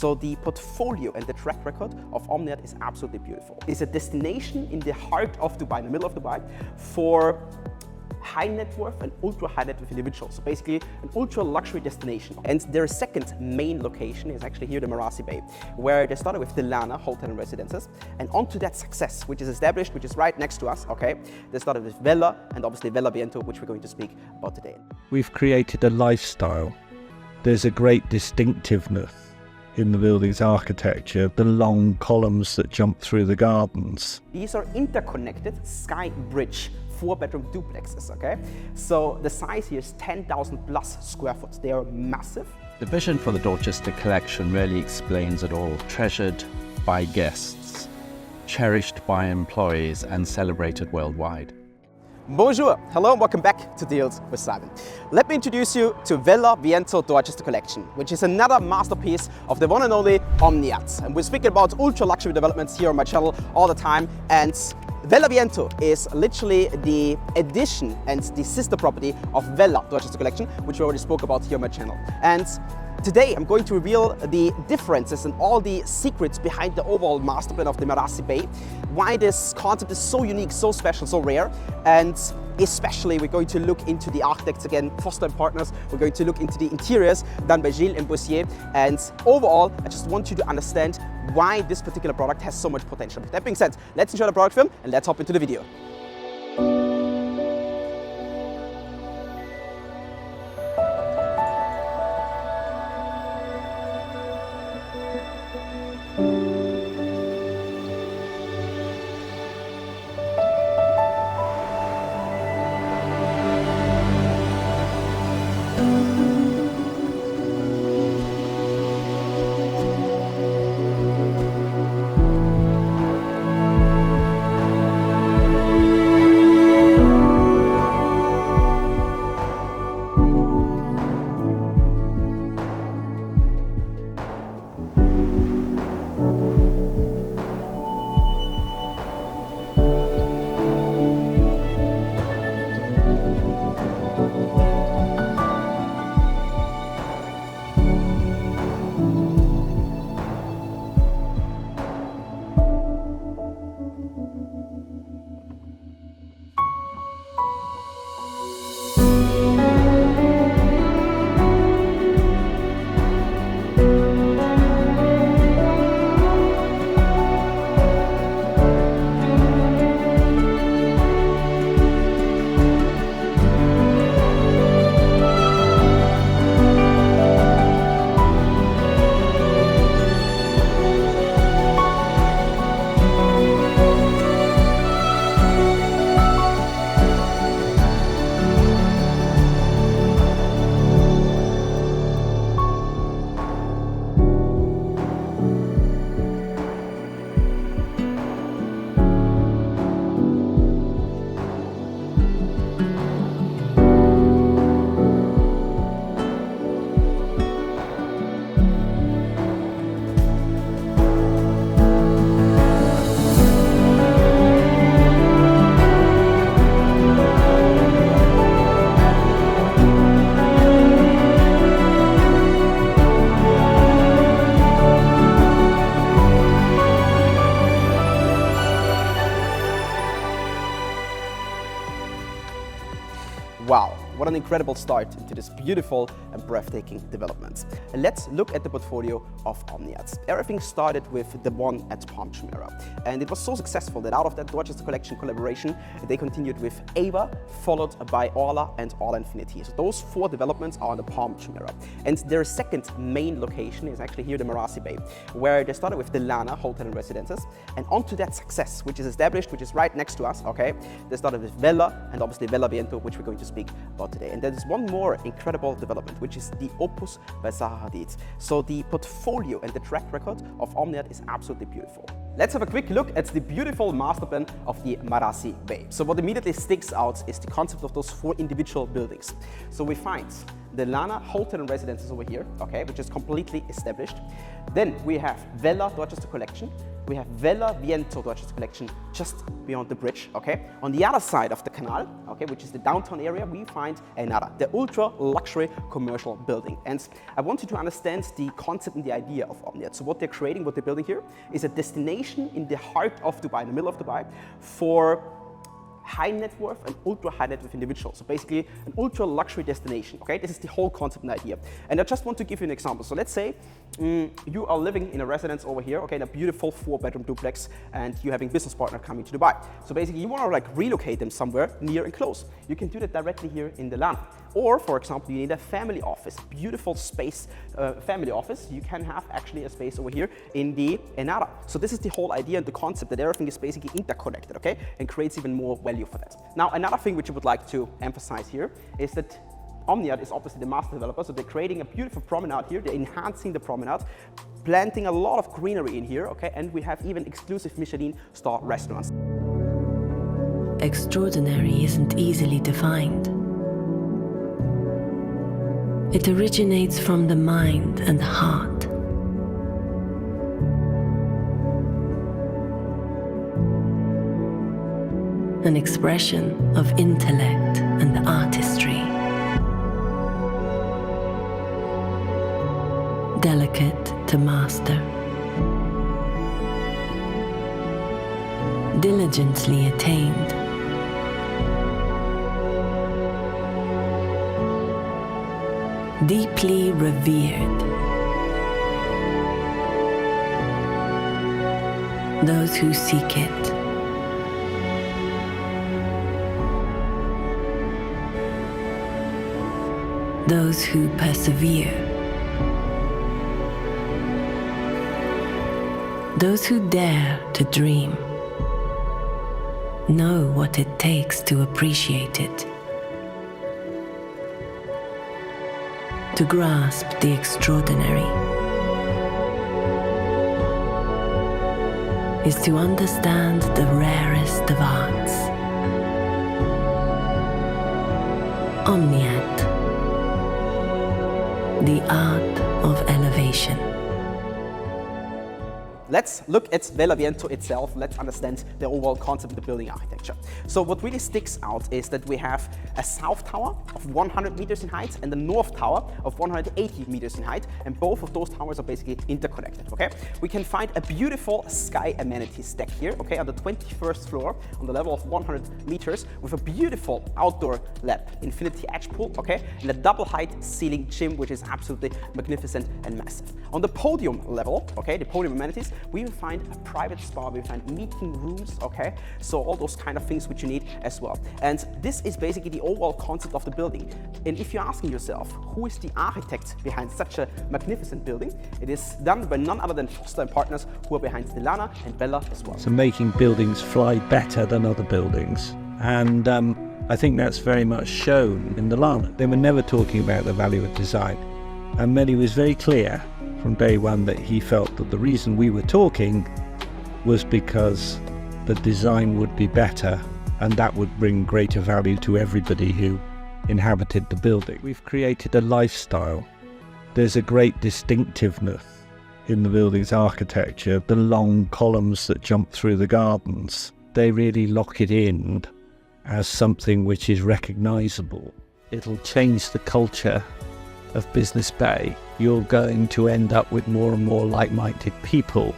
So the portfolio and the track record of Omniyat is absolutely beautiful. It's a destination in the heart of Dubai, in the middle of Dubai, for high net worth and ultra high net worth individuals. So basically an ultra luxury destination. And their second main location is actually here in the Marassi Bay, where they started with the VELA Hotel and Residences. And onto that success, which is established, which is right next to us, okay? They started with VELA and obviously VELA Viento, which we're going to speak about today. We've created a lifestyle. There's a great distinctiveness in the building's architecture, the long columns that jump through the gardens. These are interconnected sky bridge 4-bedroom duplexes, okay? So the size here is 10,000 plus square foot. They are massive. The vision for the Dorchester Collection really explains it all. Treasured by guests, cherished by employees, and celebrated worldwide. Bonjour, hello and welcome back to Deals with Simon. Let me introduce you to VELA Viento Dorchester Collection, which is another masterpiece of the one and only Omniyat. And we're speaking about ultra luxury developments here on my channel all the time. And VELA Viento is literally the addition and the sister property of VELA Dorchester Collection, which we already spoke about here on my channel. And today I'm going to reveal the differences and all the secrets behind the overall master plan of the Marassi Bay, why this concept is so unique, so special, so rare, and especially we're going to look into the architects again, Foster & Partners. We're going to look into the interiors done by Gilles and Boissier, and overall I just want you to understand why this particular product has so much potential. With that being said, let's enjoy the product film and let's hop into the video. Wow, what an incredible start into this beautiful and breathtaking development. And let's look at the portfolio of Omniyat. Everything started with the one at Palm Jumeirah, and it was so successful that out of that Dorchester Collection collaboration, they continued with Ava, followed by Orla and Orla Infinity. So those four developments are on the Palm Jumeirah. And their second main location is actually here in the Marassi Bay, where they started with the VELA Hotel and Residences. And onto that success, which is established, which is right next to us, okay? They started with VELA and obviously VELA Viento, which we're going to speak about today. And there is one more incredible development, which is the Opus by Zaha Hadid. So the portfolio and the track record of Omniyat is absolutely beautiful. Let's have a quick look at the beautiful master plan of the Marassi Bay. So what immediately sticks out is the concept of those four individual buildings. So we find the VELA Hotel and Residences over here, okay, which is completely established. Then we have VELA Dorchester Collection, we have VELA Viento Dorchester Collection just beyond the bridge, okay? On the other side of the canal, okay, which is the downtown area, we find another, the ultra luxury commercial building. And I want you to understand the concept and the idea of Omniyat. So what they're creating, what they're building here, is a destination in the heart of Dubai, in the middle of Dubai, for high net worth and ultra high net worth individuals. So basically an ultra luxury destination, okay? This is the whole concept and idea. And I just want to give you an example. So let's say you are living in a residence over here, okay, in a beautiful 4-bedroom duplex, and you're having business partner coming to Dubai. So basically you want to like relocate them somewhere near and close. You can do that directly here in the Lana. Or for example, you need a family office, beautiful space, family office. You can have actually a space over here in the Enara. So this is the whole idea and the concept that everything is basically interconnected, okay? And creates even more value for that. Now, another thing which I would like to emphasize here is that Omniyat is obviously the master developer, so they're creating a beautiful promenade here, they're enhancing the promenade, planting a lot of greenery in here, okay? And we have even exclusive Michelin star restaurants. Extraordinary isn't easily defined. It originates from the mind and heart. An expression of intellect and artistry. Delicate to master. Diligently attained. Deeply revered. Those who seek it those who persevere, those who dare to dream, know what it takes to appreciate it, to grasp the extraordinary, is to understand the rarest of arts. Omniyat, the art of elevation. Let's look at VELA Viento itself. Let's understand the overall concept of the building architecture. So what really sticks out is that we have a south tower of 100 meters in height and the north tower of 180 meters in height, and both of those towers are basically interconnected, okay? We can find a beautiful sky amenities deck here, okay, on the 21st floor on the level of 100 meters with a beautiful outdoor lab, infinity edge pool, okay, and a double height ceiling gym, which is absolutely magnificent and massive. On the podium level, okay, the podium amenities, we will find a private spa, we will find meeting rooms, okay? So all those kind of things which you need as well. And this is basically the overall concept of the building. And if you're asking yourself, who is the architect behind such a magnificent building? It is done by none other than Foster & Partners, who are behind the Lana and VELA as well. So making buildings fly better than other buildings. And I think that's very much shown in the Lana. They were never talking about the value of design. And Mehdi was very clear from day one that he felt that the reason we were talking was because the design would be better and that would bring greater value to everybody who inhabited the building. We've created a lifestyle. There's a great distinctiveness in the building's architecture. The long columns that jump through the gardens, they really lock it in as something which is recognizable. It'll change the culture of Business Bay. You're going to end up with more and more like-minded people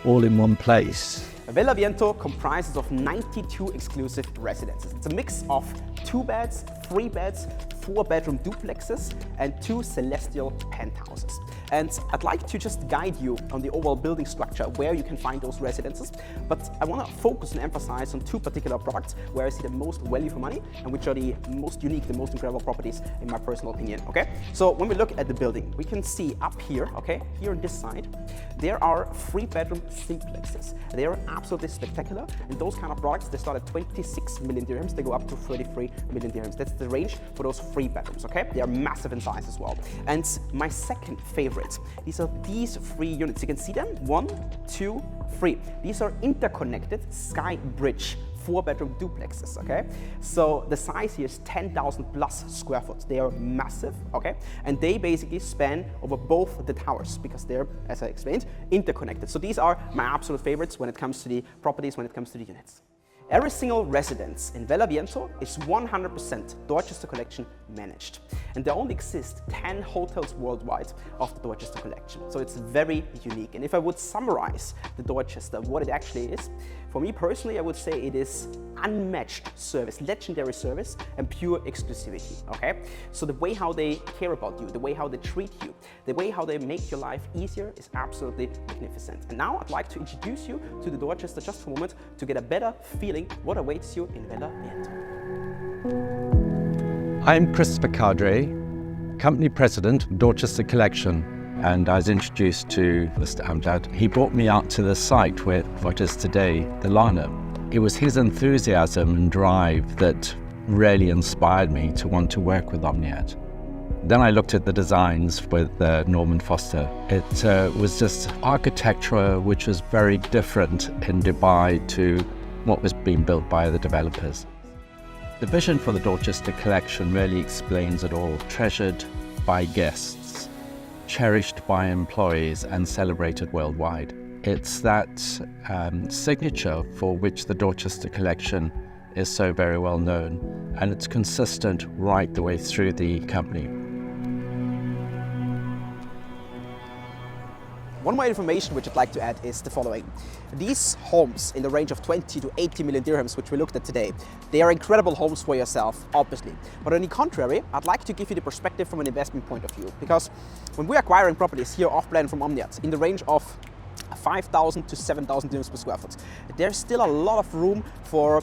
all in one place. VELA Viento comprises of 92 exclusive residences. It's a mix of 2 beds, 3 beds, 4-bedroom duplexes, and 2 celestial penthouses. And I'd like to just guide you on the overall building structure, where you can find those residences. But I want to focus and emphasize on 2 particular products where I see the most value for money and which are the most unique, the most incredible properties in my personal opinion, okay? So when we look at the building, we can see up here, okay, here on this side, there are 3-bedroom simplexes. They are absolutely spectacular, and those kind of products, they start at 26 million dirhams, they go up to 33 million dirhams. That's the range for those 3 bedrooms, okay? They are massive in size as well. And my second favorite, these are these 3 units. You can see them, 1, 2, 3. These are interconnected sky bridge 4-bedroom duplexes, okay? So the size here is 10,000 plus square foot. They are massive, okay? And they basically span over both the towers because they're, as I explained, interconnected. So these are my absolute favorites when it comes to the properties, when it comes to the units. Every single residence in VELA Viento is 100% Dorchester Collection managed. And there only exist 10 hotels worldwide of the Dorchester Collection. So it's very unique. And if I would summarize the Dorchester, what it actually is, for me personally, I would say it is unmatched service, legendary service, and pure exclusivity, okay? So the way how they care about you, the way how they treat you, the way how they make your life easier is absolutely magnificent. And now I'd like to introduce you to the Dorchester just for a moment to get a better feeling what awaits you in VELA Viento. I'm Christopher Cadre, Company President of Dorchester Collection, and I was introduced to Mr. Omniyat. He brought me out to the site where what is today the Lana. It was his enthusiasm and drive that really inspired me to want to work with Omniyat. Then I looked at the designs with Norman Foster. It was just architecture which was very different in Dubai to what was being built by the developers. The vision for the Dorchester Collection really explains it all. Treasured by guests, cherished by employees, and celebrated worldwide. It's that signature for which the Dorchester Collection is so very well known, and it's consistent right the way through the company. One more information which I'd like to add is the following. These homes in the range of 20 to 80 million dirhams, which we looked at today, they are incredible homes for yourself, obviously. But on the contrary, I'd like to give you the perspective from an investment point of view. Because when we're acquiring properties here off-plan from Omniyat in the range of 5,000 to 7,000 dirhams per square foot, there's still a lot of room for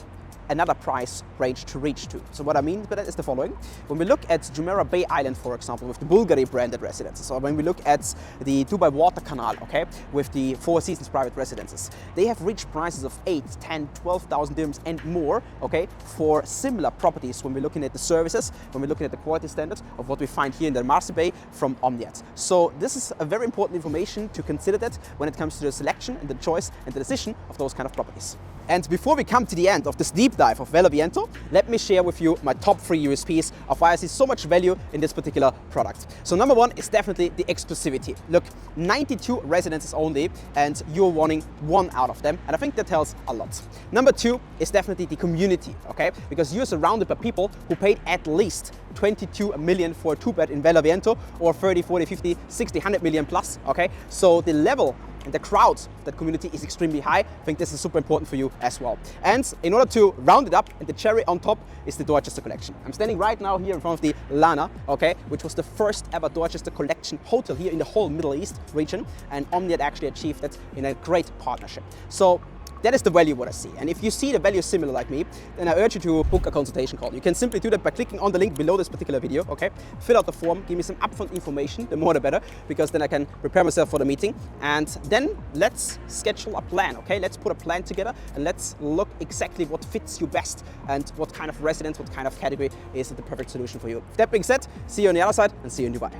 another price range to reach to. So what I mean by that is the following. When we look at Jumeirah Bay Island, for example, with the Bulgari branded residences, or when we look at the Dubai Water Canal, okay, with the Four Seasons private residences, they have reached prices of 8, 10, 12,000 dirhams and more, okay, for similar properties when we're looking at the services, when we're looking at the quality standards of what we find here in the Marseille Bay from Omniyat. So this is a very important information to consider that when it comes to the selection and the choice and the decision of those kind of properties. And before we come to the end of this deep dive of VELA Viento, let me share with you my top 3 USPs of why I see so much value in this particular product. So number 1 is definitely the exclusivity. Look, 92 residences only, and you're wanting 1 out of them, and I think that tells a lot. Number 2 is definitely the community, okay? Because you're surrounded by people who paid at least 22 million for a 2-bed in VELA Viento, or 30, 40, 50, 60, 100 million plus, okay? So the level and the crowd of that community is extremely high. I think this is super important for you as well. And in order to round it up, and the cherry on top is the Dorchester Collection. I'm standing right now here in front of the Lana, okay, which was the first ever Dorchester Collection hotel here in the whole Middle East region, and Omniyat actually achieved that in a great partnership. So that is the value what I see. And if you see the value similar like me, then I urge you to book a consultation call. You can simply do that by clicking on the link below this particular video, okay? Fill out the form, give me some upfront information, the more the better, because then I can prepare myself for the meeting. And then let's schedule a plan, okay? Let's put a plan together and let's look exactly what fits you best and what kind of residence, what kind of category is the perfect solution for you. That being said, see you on the other side and see you in Dubai.